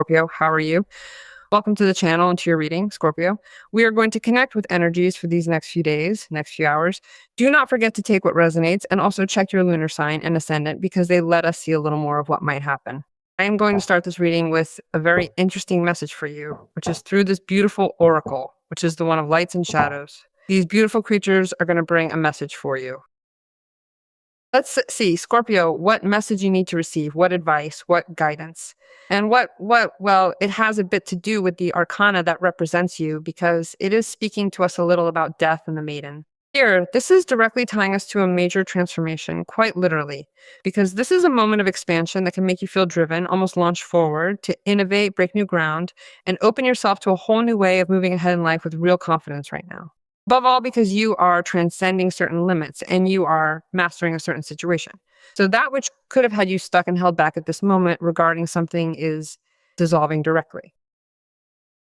Scorpio, how are you? Welcome to the channel and to your reading, Scorpio. We are going to connect with energies for these next few days, next few hours. Do not forget to take what resonates and also check your lunar sign and ascendant because they let us see a little more of what might happen. I am going to start this reading with a very interesting message for you, which is through this beautiful oracle, which is the one of lights and shadows. These beautiful creatures are going to bring a message for you. Let's see, Scorpio, what message you need to receive, what advice, what guidance, and well, it has a bit to do with the arcana that represents you because it is speaking to us a little about death and the maiden. Here, this is directly tying us to a major transformation, quite literally, because this is a moment of expansion that can make you feel driven, almost launch forward to innovate, break new ground, and open yourself to a whole new way of moving ahead in life with real confidence right now. Above all, because you are transcending certain limits and you are mastering a certain situation. So that which could have had you stuck and held back at this moment regarding something is dissolving directly.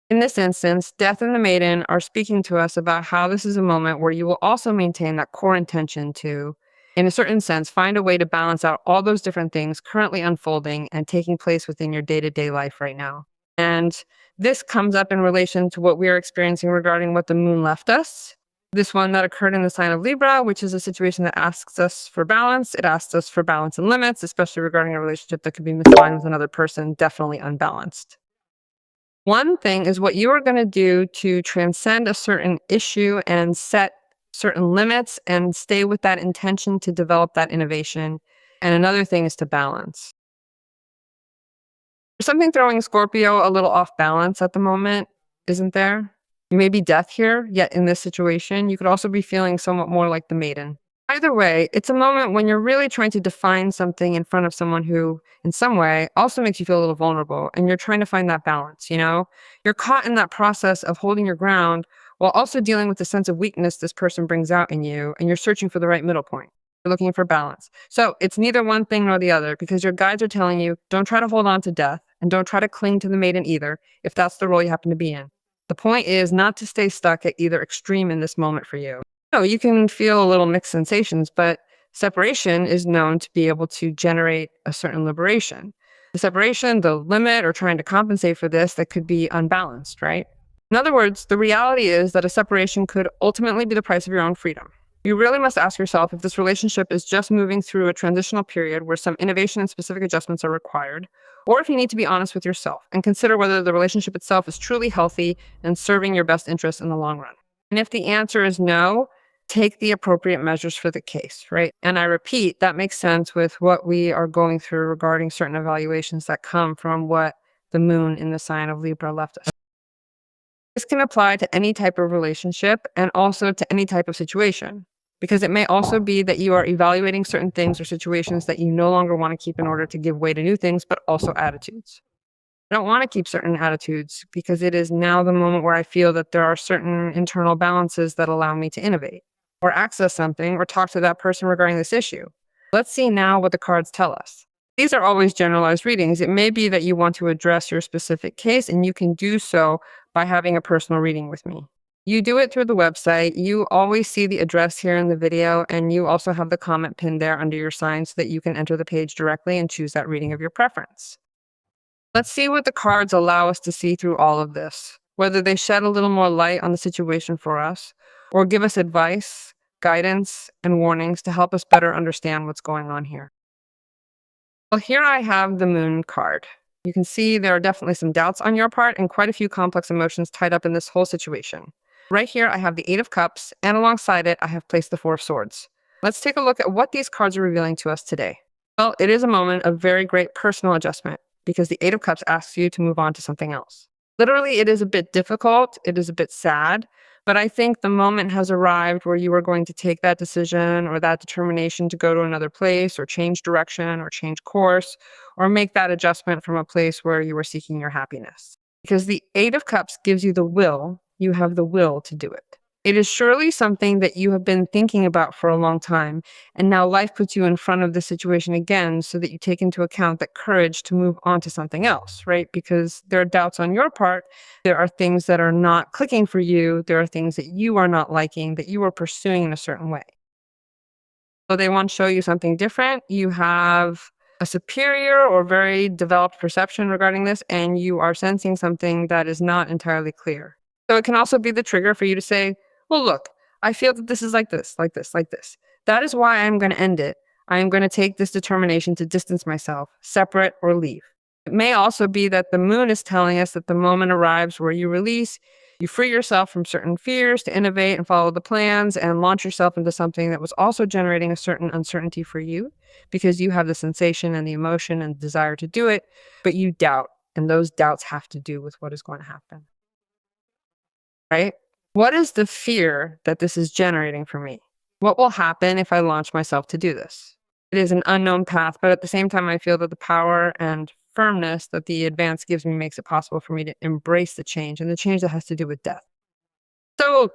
In this instance, Death and the Maiden are speaking to us about how this is a moment where you will also maintain that core intention to, in a certain sense, find a way to balance out all those different things currently unfolding and taking place within your day-to-day life right now. And this comes up in relation to what we are experiencing regarding what the moon left us. This one that occurred in the sign of Libra, which is a situation that asks us for balance. It asks us for balance and limits, especially regarding a relationship that could be misaligned with another person, definitely unbalanced. One thing is what you are going to do to transcend a certain issue and set certain limits and stay with that intention to develop that innovation. And another thing is to balance. There's something throwing Scorpio a little off balance at the moment, isn't there? You may be death here, yet in this situation, you could also be feeling somewhat more like the maiden. Either way, it's a moment when you're really trying to define something in front of someone who, in some way, also makes you feel a little vulnerable, and you're trying to find that balance, you know? You're caught in that process of holding your ground while also dealing with the sense of weakness this person brings out in you, and you're searching for the right middle point. You're looking for balance. So it's neither one thing nor the other, because your guides are telling you, don't try to hold on to death, and don't try to cling to the maiden either, if that's the role you happen to be in. The point is not to stay stuck at either extreme in this moment for you. No, you can feel a little mixed sensations, but separation is known to be able to generate a certain liberation. The separation, the limit, or trying to compensate for this, that could be unbalanced, right? In other words, the reality is that a separation could ultimately be the price of your own freedom. You really must ask yourself if this relationship is just moving through a transitional period where some innovation and specific adjustments are required, or if you need to be honest with yourself and consider whether the relationship itself is truly healthy and serving your best interests in the long run. And if the answer is no, take the appropriate measures for the case, right? And I repeat, that makes sense with what we are going through regarding certain evaluations that come from what the moon in the sign of Libra left us. This can apply to any type of relationship and also to any type of situation, because it may also be that you are evaluating certain things or situations that you no longer want to keep in order to give way to new things, but also attitudes. I don't want to keep certain attitudes because it is now the moment where I feel that there are certain internal balances that allow me to innovate or access something or talk to that person regarding this issue. Let's see now what the cards tell us. These are always generalized readings. It may be that you want to address your specific case, and you can do so by having a personal reading with me. You do it through the website. You always see the address here in the video, and you also have the comment pinned there under your sign so that you can enter the page directly and choose that reading of your preference. Let's see what the cards allow us to see through all of this, whether they shed a little more light on the situation for us, or give us advice, guidance, and warnings to help us better understand what's going on here. Well, here I have the Moon card. You can see there are definitely some doubts on your part and quite a few complex emotions tied up in this whole situation. Right here, I have the Eight of Cups, and alongside it, I have placed the Four of Swords. Let's take a look at what these cards are revealing to us today. Well, it is a moment of very great personal adjustment because the Eight of Cups asks you to move on to something else. Literally, it is a bit difficult. It is a bit sad. But I think the moment has arrived where you are going to take that decision or that determination to go to another place or change direction or change course or make that adjustment from a place where you are seeking your happiness. Because the Eight of Cups gives you the will, you have the will to do it. It is surely something that you have been thinking about for a long time, and now life puts you in front of the situation again so that you take into account that courage to move on to something else, right? Because there are doubts on your part. There are things that are not clicking for you. There are things that you are not liking, that you are pursuing in a certain way. So they want to show you something different. You have a superior or very developed perception regarding this, and you are sensing something that is not entirely clear. So it can also be the trigger for you to say, well, look, I feel that this is like this, like this, like this. That is why I'm going to end it. I am going to take this determination to distance myself, separate, or leave. It may also be that the moon is telling us that the moment arrives where you release, you free yourself from certain fears to innovate and follow the plans and launch yourself into something that was also generating a certain uncertainty for you because you have the sensation and the emotion and desire to do it, but you doubt. And those doubts have to do with what is going to happen, right? What is the fear that this is generating for me? What will happen if I launch myself to do this? It is an unknown path, but at the same time, I feel that the power and firmness that the advance gives me makes it possible for me to embrace the change and the change that has to do with death. So,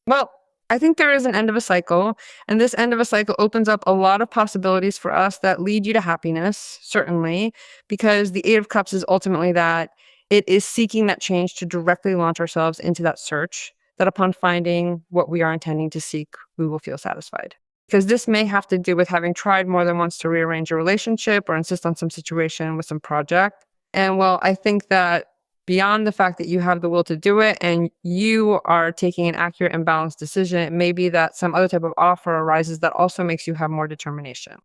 well, I think there is an end of a cycle, and this end of a cycle opens up a lot of possibilities for us that lead you to happiness, certainly, because the Eight of Cups is ultimately that it is seeking that change to directly launch ourselves into that search, that upon finding what we are intending to seek, we will feel satisfied. Because this may have to do with having tried more than once to rearrange a relationship or insist on some situation with some project. And well, I think that beyond the fact that you have the will to do it and you are taking an accurate and balanced decision, it may be that some other type of offer arises that also makes you have more determination.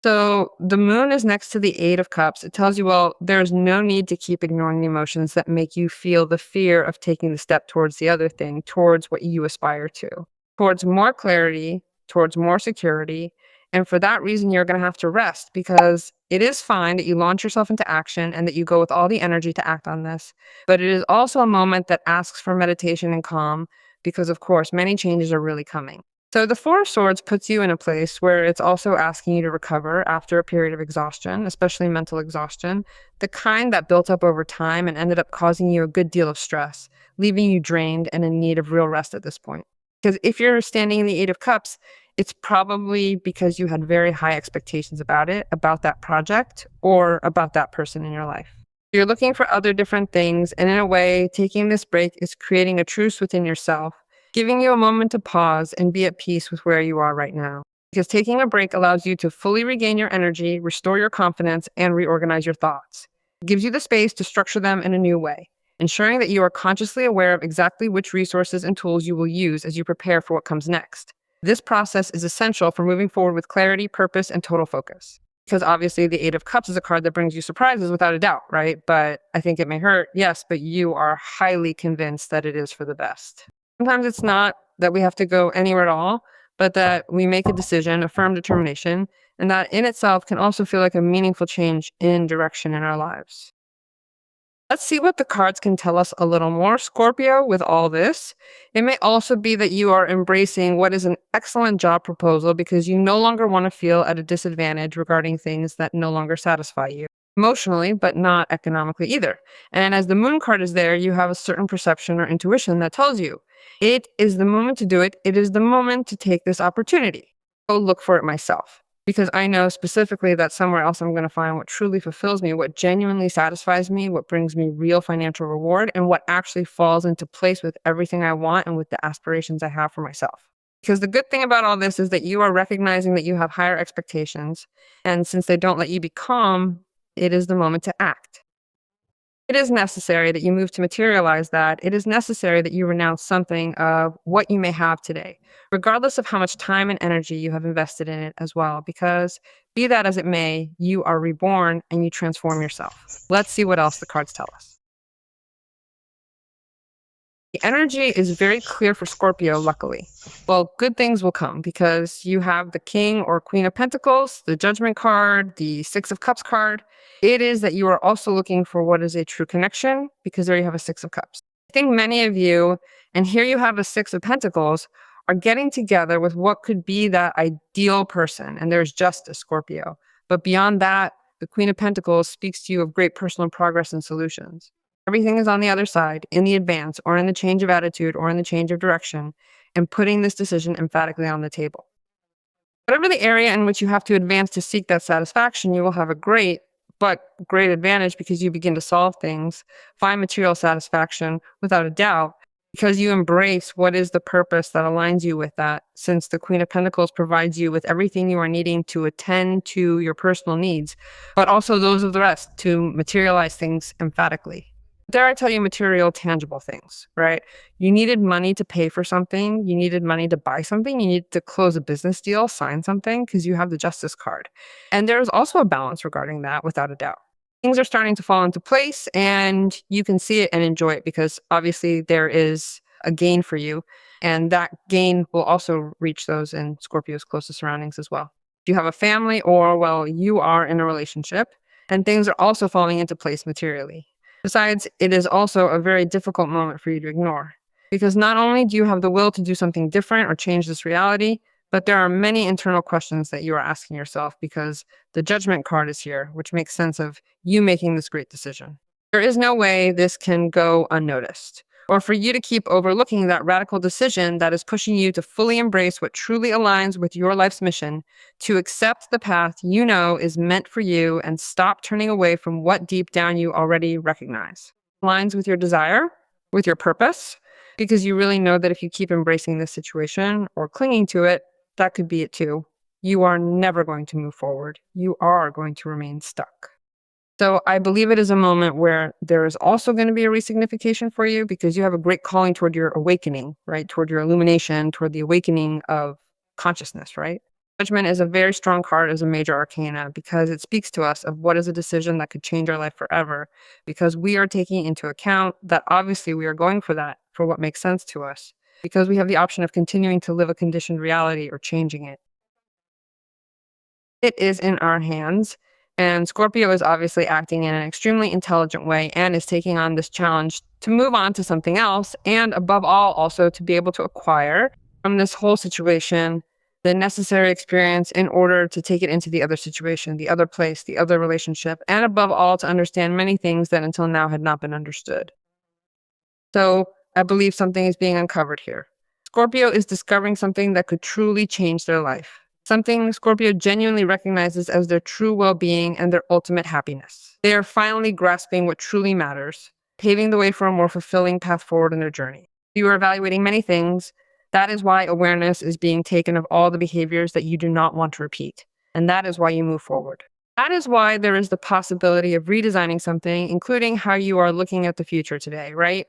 So the moon is next to the Eight of Cups. It tells you, well, there's no need to keep ignoring the emotions that make you feel the fear of taking the step towards the other thing, towards what you aspire to, towards more clarity, towards more security. And for that reason, you're going to have to rest because it is fine that you launch yourself into action and that you go with all the energy to act on this. But it is also a moment that asks for meditation and calm because, of course, many changes are really coming. So the Four of Swords puts you in a place where it's also asking you to recover after a period of exhaustion, especially mental exhaustion, the kind that built up over time and ended up causing you a good deal of stress, leaving you drained and in need of real rest at this point. Because if you're standing in the Eight of Cups, it's probably because you had very high expectations about it, about that project, or about that person in your life. You're looking for other different things, and in a way, taking this break is creating a truce within yourself, giving you a moment to pause and be at peace with where you are right now. Because taking a break allows you to fully regain your energy, restore your confidence, and reorganize your thoughts. It gives you the space to structure them in a new way, ensuring that you are consciously aware of exactly which resources and tools you will use as you prepare for what comes next. This process is essential for moving forward with clarity, purpose, and total focus. Because obviously the Eight of Cups is a card that brings you surprises without a doubt, right? But I think it may hurt, yes, but you are highly convinced that it is for the best. Sometimes it's not that we have to go anywhere at all, but that we make a decision, a firm determination, and that in itself can also feel like a meaningful change in direction in our lives. Let's see what the cards can tell us a little more, Scorpio, with all this. It may also be that you are embracing what is an excellent job proposal because you no longer want to feel at a disadvantage regarding things that no longer satisfy you emotionally, but not economically either. And as the moon card is there, you have a certain perception or intuition that tells you it is the moment to do it. It is the moment to take this opportunity. Go look for it myself. Because I know specifically that somewhere else I'm going to find what truly fulfills me, what genuinely satisfies me, what brings me real financial reward, and what actually falls into place with everything I want and with the aspirations I have for myself. Because the good thing about all this is that you are recognizing that you have higher expectations. And since they don't let you be calm, it is the moment to act. It is necessary that you move to materialize that. It is necessary that you renounce something of what you may have today, regardless of how much time and energy you have invested in it as well, because be that as it may, you are reborn and you transform yourself. Let's see what else the cards tell us. The energy is very clear for Scorpio, luckily. Well, good things will come because you have the King or Queen of Pentacles, the Judgment card, the Six of Cups card. It is that you are also looking for what is a true connection because there you have a Six of Cups. I think many of you, and here you have a Six of Pentacles, are getting together with what could be that ideal person. And there's justice, Scorpio. But beyond that, the Queen of Pentacles speaks to you of great personal progress and solutions. Everything is on the other side, in the advance, or in the change of attitude, or in the change of direction, and putting this decision emphatically on the table. Whatever the area in which you have to advance to seek that satisfaction, you will have a great advantage because you begin to solve things, find material satisfaction without a doubt. because you embrace what is the purpose that aligns you with that, since the Queen of Pentacles provides you with everything you are needing to attend to your personal needs, but also those of the rest to materialize things emphatically. There I tell you material, tangible things, right? You needed money to pay for something. You needed money to buy something. You needed to close a business deal, sign something, because you have the Justice card. And there's also a balance regarding that, without a doubt. Things are starting to fall into place and you can see it and enjoy it because obviously there is a gain for you. And that gain will also reach those in Scorpio's closest surroundings as well. If you have a family or, well, you are in a relationship and things are also falling into place materially. Besides, it is also a very difficult moment for you to ignore because not only do you have the will to do something different or change this reality, but there are many internal questions that you are asking yourself because the Judgment card is here, which makes sense of you making this great decision. There is no way this can go unnoticed, or for you to keep overlooking that radical decision that is pushing you to fully embrace what truly aligns with your life's mission, to accept the path you know is meant for you and stop turning away from what deep down you already recognize. Aligns with your desire, with your purpose, because you really know that if you keep embracing this situation or clinging to it, that could be it too. You are never going to move forward. You are going to remain stuck. So I believe it is a moment where there is also going to be a resignification for you because you have a great calling toward your awakening, right? Toward your illumination, toward the awakening of consciousness, right? Judgment is a very strong card as a major arcana because it speaks to us of what is a decision that could change our life forever, because we are taking into account that obviously we are going for that, for what makes sense to us, because we have the option of continuing to live a conditioned reality or changing it. It is in our hands. And Scorpio is obviously acting in an extremely intelligent way and is taking on this challenge to move on to something else. And above all, also to be able to acquire from this whole situation the necessary experience in order to take it into the other situation, the other place, the other relationship, and above all, to understand many things that until now had not been understood. So I believe something is being uncovered here. Scorpio is discovering something that could truly change their life. Something Scorpio genuinely recognizes as their true well-being and their ultimate happiness. They are finally grasping what truly matters, paving the way for a more fulfilling path forward in their journey. You are evaluating many things. That is why awareness is being taken of all the behaviors that you do not want to repeat. And that is why you move forward. That is why there is the possibility of redesigning something, including how you are looking at the future today, right?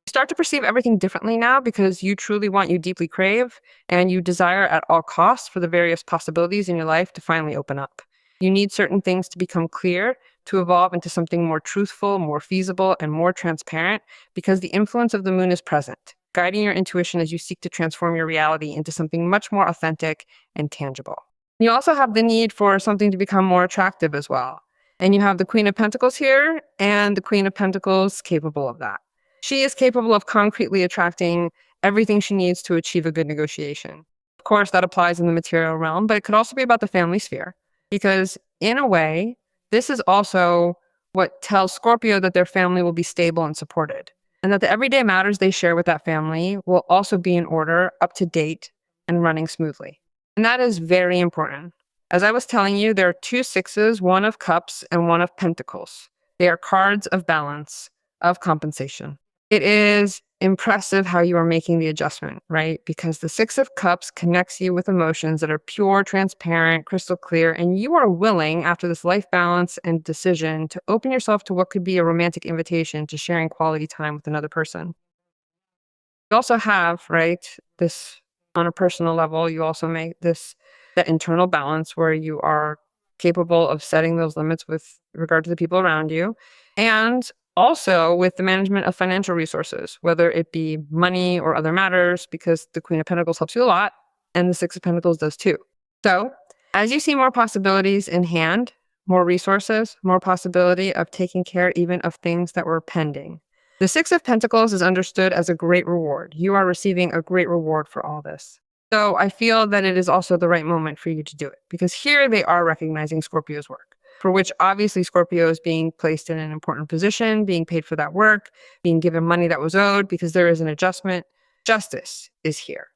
Start to perceive everything differently now because you truly want, you deeply crave, and you desire at all costs for the various possibilities in your life to finally open up. You need certain things to become clear, to evolve into something more truthful, more feasible, and more transparent, because the influence of the moon is present, guiding your intuition as you seek to transform your reality into something much more authentic and tangible. You also have the need for something to become more attractive as well. And you have the Queen of Pentacles here, and the Queen of Pentacles capable of that. She is capable of concretely attracting everything she needs to achieve a good negotiation. Of course, that applies in the material realm, but it could also be about the family sphere. Because in a way, this is also what tells Scorpio that their family will be stable and supported, and that the everyday matters they share with that family will also be in order, up to date, and running smoothly. And that is very important. As I was telling you, there are two sixes, one of cups and one of pentacles. They are cards of balance, of compensation. It is impressive how you are making the adjustment, right? Because the Six of Cups connects you with emotions that are pure, transparent, crystal clear, and you are willing, after this life balance and decision, to open yourself to what could be a romantic invitation to sharing quality time with another person. You also have, right, this on a personal level, you also make that internal balance where you are capable of setting those limits with regard to the people around you. And also with the management of financial resources, whether it be money or other matters, because the Queen of Pentacles helps you a lot, and the Six of Pentacles does too. So as you see more possibilities in hand, more resources, more possibility of taking care even of things that were pending. The Six of Pentacles is understood as a great reward. You are receiving a great reward for all this. So I feel that it is also the right moment for you to do it, because here they are recognizing Scorpio's work, for which obviously Scorpio is being placed in an important position, being paid for that work, being given money that was owed because there is an adjustment. Justice is here.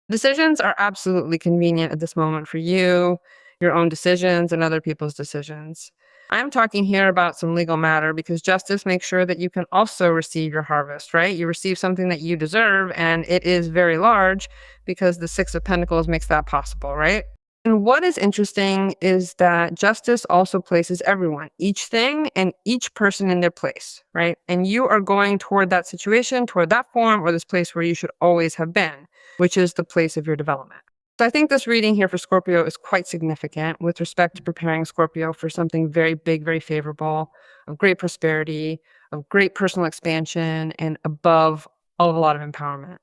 Decisions are absolutely convenient at this moment for you, your own decisions and other people's decisions. I'm talking here about some legal matter because justice makes sure that you can also receive your harvest, right? You receive something that you deserve, and it is very large because the Six of Pentacles makes that possible, right? And what is interesting is that justice also places everyone, each thing and each person in their place, right? And you are going toward that situation, toward that form, or this place where you should always have been, which is the place of your development. So I think this reading here for Scorpio is quite significant with respect to preparing Scorpio for something very big, very favorable, of great prosperity, of great personal expansion, and above all, a lot of empowerment.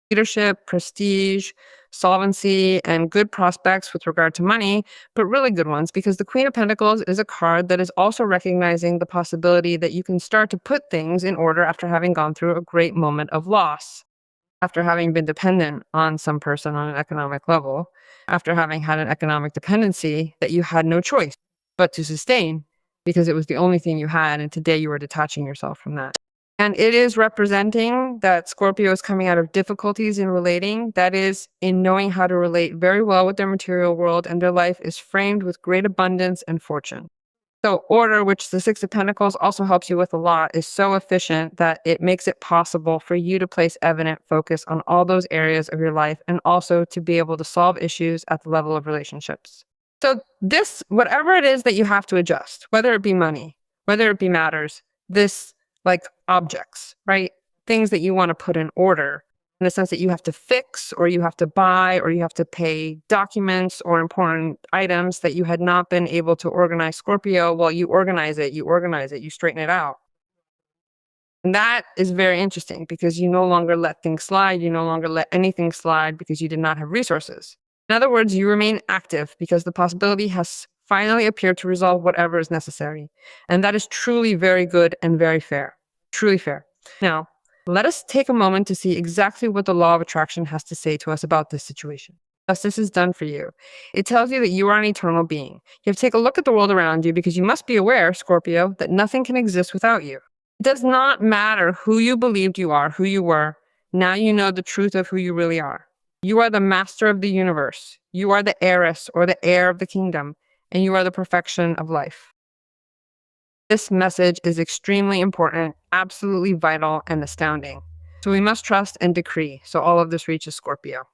Leadership, prestige, solvency, and good prospects with regard to money, but really good ones because the Queen of Pentacles is a card that is also recognizing the possibility that you can start to put things in order after having gone through a great moment of loss, after having been dependent on some person on an economic level, after having had an economic dependency that you had no choice but to sustain because it was the only thing you had, and today you are detaching yourself from that. And it is representing that Scorpio is coming out of difficulties in relating, that is, in knowing how to relate very well with their material world, and their life is framed with great abundance and fortune. So order, which the Six of Pentacles also helps you with a lot, is so efficient that it makes it possible for you to place evident focus on all those areas of your life and also to be able to solve issues at the level of relationships. So this, whatever it is that you have to adjust, whether it be money, whether it be matters, this like objects, right? Things that you want to put in order in the sense that you have to fix or you have to buy or you have to pay documents or important items that you had not been able to organize, Scorpio. Well, you organize it, you straighten it out. And that is very interesting because you no longer let things slide. You no longer let anything slide because you did not have resources. In other words, you remain active because the possibility has finally appeared to resolve whatever is necessary. And that is truly very good and very fair. Truly fair. Now, let us take a moment to see exactly what the law of attraction has to say to us about this situation. Justice is done for you. It tells you that you are an eternal being. You have to take a look at the world around you because you must be aware, Scorpio, that nothing can exist without you. It does not matter who you believed you are, who you were. Now you know the truth of who you really are. You are the master of the universe. You are the heiress or the heir of the kingdom, and you are the perfection of life. This message is extremely important, absolutely vital, and astounding. So we must trust and decree so all of this reaches Scorpio.